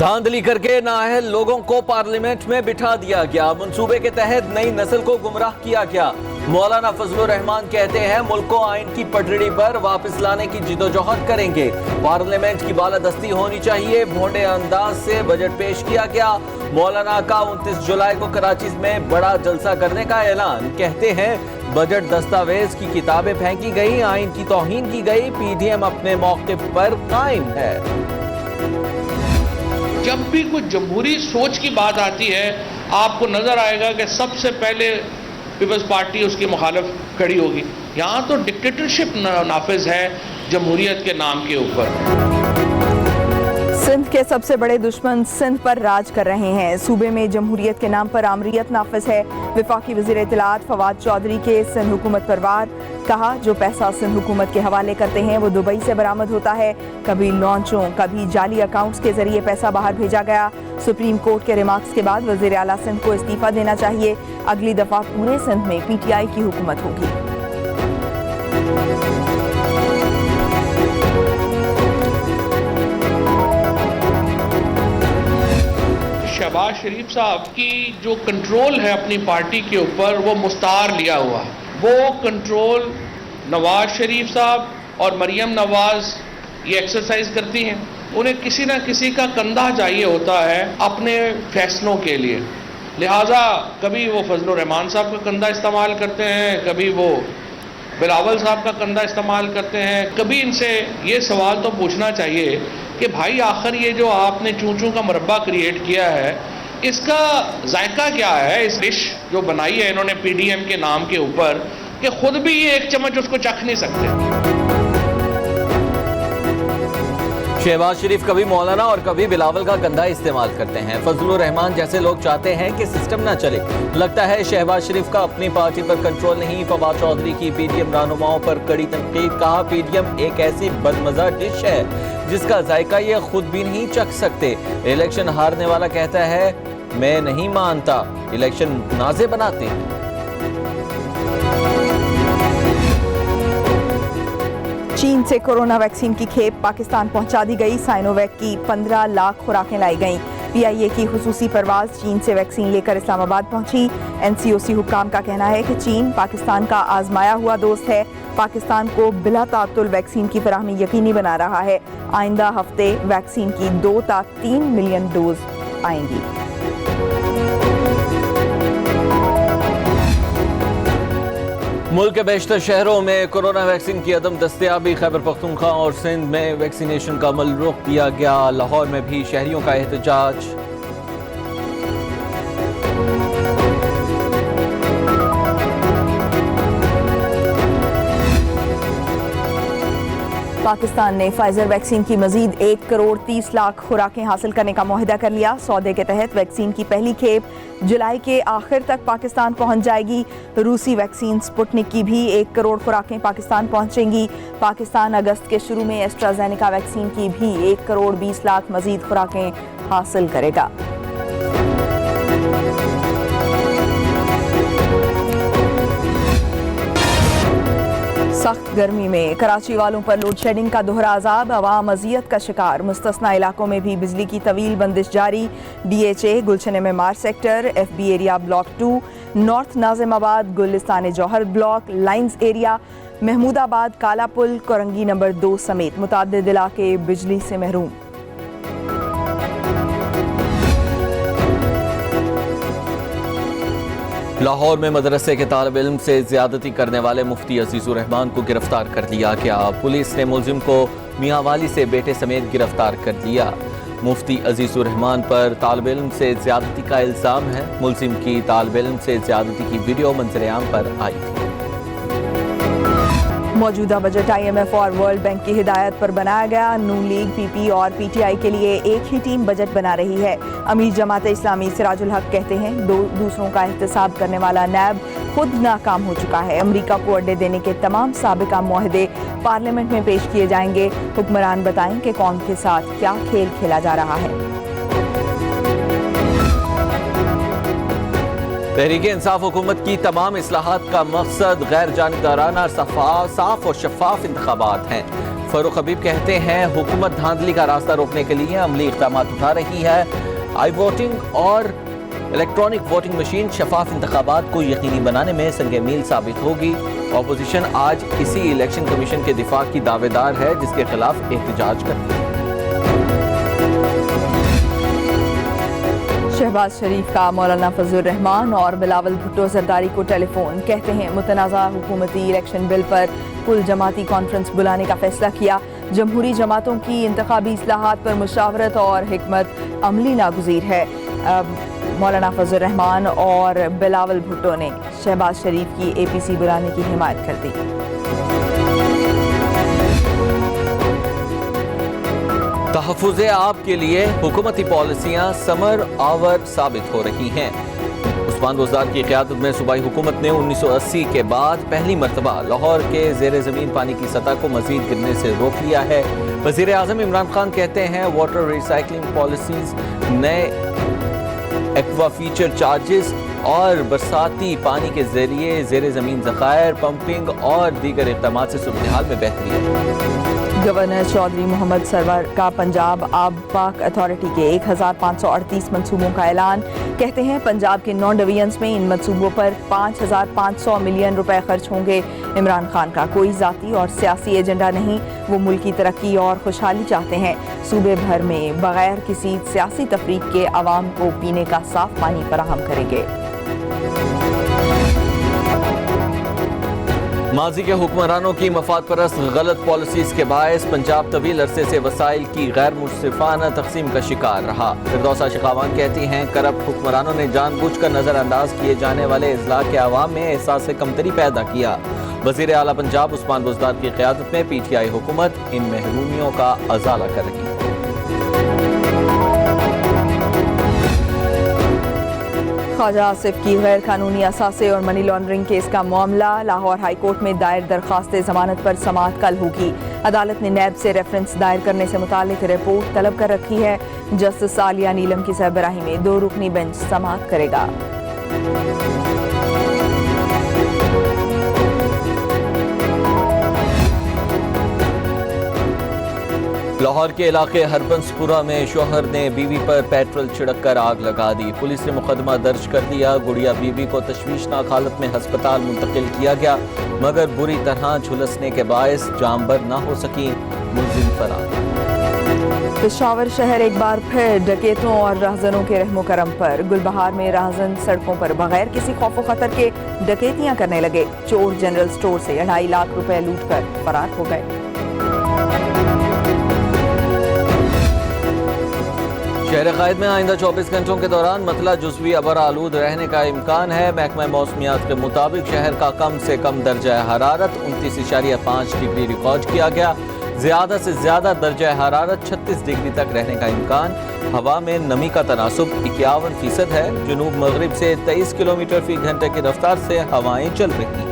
धांधली करके नाअहल लोगों को पार्लियामेंट में बिठा दिया गया। मंसूबे के तहत नई नस्ल को गुमराह किया गया। मौलाना फजलुर रहमान कहते हैं मुल्क को आइन की पटड़ी पर वापस लाने की जिदोजहद करेंगे। पार्लियामेंट की बालादस्ती होनी चाहिए। भोंडे अंदाज से बजट पेश किया गया। मौलाना का 29 जुलाई को कराची में बड़ा जलसा करने का ऐलान। कहते हैं बजट दस्तावेज की किताबें फेंकी गई, आइन की तौहीन की गई। पीडीएम अपने मौक़िफ़ पर कायम है। जब भी कोई जमहूरी सोच की बात आती है आपको नजर आएगा कि सबसे पहले पीपल्स पार्टी उसकी मुखालिफ खड़ी होगी। यहाँ तो डिक्टेटरशिप नाफिज है जमहूरियत के नाम के ऊपर। सिंध के सबसे बड़े दुश्मन सिंध पर राज कर रहे हैं। सूबे में जमहूरियत के नाम पर आमरीत नाफिज है। वफाकी वज़ीर इत्तलात फवाद चौधरी के सिंध हुकूमत पर वार। कहा जो पैसा सिंध हुकूमत के हवाले करते हैं वो दुबई से बरामद होता है। कभी लॉन्चों कभी जाली अकाउंट्स के जरिए पैसा बाहर भेजा गया। सुप्रीम कोर्ट के रिमार्क्स के बाद वज़ीर आला सिंध को इस्तीफा देना चाहिए। अगली दफा पूरे सिंध में पीटीआई की हुकूमत होगी। शहबाज शरीफ साहब की जो कंट्रोल है अपनी पार्टी के ऊपर वो मुस्तार लिया हुआ है। वो कंट्रोल नवाज शरीफ साहब और मरियम नवाज ये एक्सरसाइज करती हैं। उन्हें किसी ना किसी का कंधा चाहिए होता है अपने फैसलों के लिए। लिहाजा कभी वो फजलुर रहमान साहब का कंधा इस्तेमाल करते हैं, कभी वो बिलावल साहब का कंधा इस्तेमाल करते हैं। कभी इनसे ये सवाल तो पूछना चाहिए कि भाई आखिर ये जो आपने चूं-चूं का मुरब्बा क्रिएट किया है इसका जायका क्या है? इस डिश जो बनाई है इन्होंने पीडीएम के नाम के ऊपर कि खुद भी ये एक चम्मच उसको चख नहीं सकते। शहबाज शरीफ कभी मौलाना और कभी बिलावल का कंधा इस्तेमाल करते हैं। फजलुर रहमान जैसे लोग चाहते हैं कि सिस्टम ना चले। लगता है शहबाज शरीफ का अपनी पार्टी पर कंट्रोल नहीं। फवाद चौधरी की पीडीएम रहनुमाओं पर कड़ी तनकीद। कहा पीडीएम एक ऐसी बदमजा डिश है जिसका जायका ये खुद भी नहीं चख सकते। इलेक्शन हारने वाला कहता है मैं नहीं मानता, इलेक्शन नाज़े बनाते हैं। चीन से कोरोना वैक्सीन की खेप पाकिस्तान पहुंचा दी गई। साइनोवैक की 15 लाख खुराकें लाई गईं। पीआईए की खुसूसी परवाज चीन से वैक्सीन लेकर इस्लामाबाद पहुंची। एनसीओसी हुक्काम का कहना है कि चीन पाकिस्तान का आजमाया हुआ दोस्त है। पाकिस्तान को बिला तातुल वैक्सीन की फराहमी यकीनी बना रहा है। आइंदा हफ्ते वैक्सीन की 2 से 3 मिलियन डोज आएंगी। मुल्क के बेशतर शहरों में कोरोना वैक्सीन की अदम दस्तयाबी। खैबर पख्तूनख्वा और सिंध में वैक्सीनेशन का अमल रोक दिया गया। लाहौर में भी शहरियों का एहतजाज। पाकिस्तान ने फाइजर वैक्सीन की मजीद 1 करोड़ 30 लाख खुराकें हासिल करने का मुआहदा कर लिया। सौदे के तहत वैक्सीन की पहली खेप जुलाई के आखिर तक पाकिस्तान पहुंच जाएगी। रूसी वैक्सीन स्पुतनिक की भी 1 करोड़ खुराकें पाकिस्तान पहुंचेंगी। पाकिस्तान अगस्त के शुरू में एस्ट्राजेनेका वैक्सीन की भी 1 करोड़ 20 लाख मजीद खुराकें हासिल करेगा। सख्त गर्मी में कराची वालों पर लोड शेडिंग का दोहरा अजाब। अवाम अजियत का शिकार। मुस्तस्ना इलाकों में भी बिजली की तवील बंदिश जारी। DHA Gulshan Memar sector, FB area block 2, North Nazimabad, Gulistan Jauhar block, Lines area, Mahmudabad, Kala Pul, Korangi number 2 समेत मुतअद्दिद इलाके बिजली से महरूम। लाहौर में मदरसे के तालिब इल्म से ज्यादती करने वाले मुफ्ती अजीजुर रहमान को गिरफ्तार कर लिया गया। पुलिस ने मुलजिम को मियां वाली से बेटे समेत गिरफ्तार कर लिया। मुफ्ती अजीजुर रहमान पर तालिब इल्म से ज्यादती का इल्जाम है। मुलजिम की तालिब इल्म से ज्यादती की वीडियो मंजर-ए-आम पर आई थी। मौजूदा बजट IMF और वर्ल्ड बैंक की हिदायत पर बनाया गया। नून लीग, पीपी और पीटीआई के लिए एक ही टीम बजट बना रही है। अमीर जमात इस्लामी सिराजुल हक कहते हैं दूसरों का एहतसाब करने वाला नैब खुद नाकाम हो चुका है। अमेरिका को अड्डे देने के तमाम साबिका मुआहदे पार्लियामेंट में पेश किए जाएंगे। हुक्मरान बताएं कि कौम के साथ क्या खेल खेला जा रहा है। तहरीक इंसाफ हुकूमत की तमाम इस्लाहात का मकसद गैर जानिबदाराना साफ और शफाफ इंतखाबात हैं। फारूक हबीब कहते हैं हुकूमत धांधली का रास्ता रोकने के लिए अमली इक़दामात उठा रही है। आई वोटिंग और इलेक्ट्रॉनिक वोटिंग मशीन शफाफ इंतखाबात को यकीनी बनाने में संग मील साबित होगी। अपोजिशन आज इसी इलेक्शन कमीशन के दिफा की दावेदार है जिसके खिलाफ एहतजाज करती है। शहबाज शरीफ का मौलाना फजलुर रहमान और बिलावल भुट्टो जरदारी को टेलीफोन, कहते हैं मुतनाज़ा हुकूमती इलेक्शन बिल पर कुल जमाती कॉन्फ्रेंस बुलाने का फैसला किया। जमहूरी जमातों की इंतखाबी इस्लाहात पर मुशावरत और हिकमत अमली नागुज़ीर है। मौलाना फजलुर रहमान और बिलावल भुट्टो ने शहबाज शरीफ की APC बुलाने की हिमायत कर दी। तहफ़्फ़ुज़े आब के लिए हुकूमती पॉलिसियाँ समर आवर साबित हो रही हैं। उस्मान बुज़दार की क़यादत में सूबाई हुकूमत ने 1980 के बाद पहली मरतबा लाहौर के ज़ेर ज़मीन पानी की सतह को मज़ीद गिरने से रोक लिया है। वज़ीर आज़म इमरान खान कहते हैं वाटर रिसाइकलिंग पॉलिसीज़, नए एक्वा फीचर चार्जेस और बरसाती पानी के ज़रिए ज़ेर ज़मीन ज़खायर, पंपिंग और दीगर इक़दामात से सूरत हाल में बेहतरी है। गवर्नर चौधरी मोहम्मद सरवर का पंजाब आब पाक अथॉरिटी के 1538 मंसूबों का ऐलान, कहते हैं पंजाब के 9 डिवीजन्स में इन मंसूबों पर 5500 मिलियन रुपए खर्च होंगे। इमरान खान का कोई ज़ाती और सियासी एजेंडा नहीं, वो मुल्क की तरक्की और खुशहाली चाहते हैं। सूबे भर में बगैर किसी सियासी तफरीक के आवाम को पीने का साफ पानी फराहम करेंगे। माजी के हुक्मरानों की मफाद परस्त गलत पॉलिसीज के बायस पंजाब तवील अरसे से वसाइल की गैर मुनसिफाना तकसीम का शिकार रहा। फिरदौसा शिखावान कहती हैं करप्ट हुक्मरानों ने जानबूझकर नजरअंदाज किए जाने वाले इजला के अवाम में एहसास कमतरी पैदा किया। वजीर आला पंजाब उस्मान बुज़दार की क़यादत में PTI हुकूमत इन महरूमियों का अजाला कर रही है। ख्वाजा आसिफ की गैर कानूनी असासे और मनी लॉन्ड्रिंग केस का मामला, लाहौर हाई कोर्ट में दायर दरख्वास्त जमानत पर समाअत कल होगी। अदालत ने नैब से रेफरेंस दायर करने से मुतालिक रिपोर्ट तलब कर रखी है। जस्टिस आलिया नीलम की सरबराही में 2 रुकनी बेंच समाअत करेगा। लाहौर के इलाके हरबंसपुरा में शोहर ने बीवी पर पेट्रोल छिड़क कर आग लगा दी। पुलिस ने मुकदमा दर्ज कर दिया। गुड़िया बीवी को तशवीशनाक हालत में अस्पताल मुंतकिल किया गया, मगर बुरी तरह झुलसने के बायस जामबर न हो सकी। मुलजिम फरार। पेशावर शहर एक बार फिर डकैतों और राहजनों के रहमो करम पर। गुलबहार में राहजन सड़कों पर बगैर किसी खौफ व खतर के डकैतियां करने लगे। चोर जनरल स्टोर से 2.5 लाख रुपए लूट कर फरार हो गए। शहर कायद में आइंदा 24 घंटों के दौरान मतला जुज़वी अबर आलूद रहने का इम्कान है। महकमा मौसमियात के मुताबिक शहर का कम से कम दर्जा हरारत 29.5 डिग्री रिकॉर्ड किया गया। ज़्यादा से ज़्यादा दर्जा हरारत 36 डिग्री तक रहने का इम्कान। हवा में नमी का तनासुब 51% है। जुनूब मगरिब से 23 किलोमीटर फी घंटे की रफ्तार से हवाएं चल रही हैं।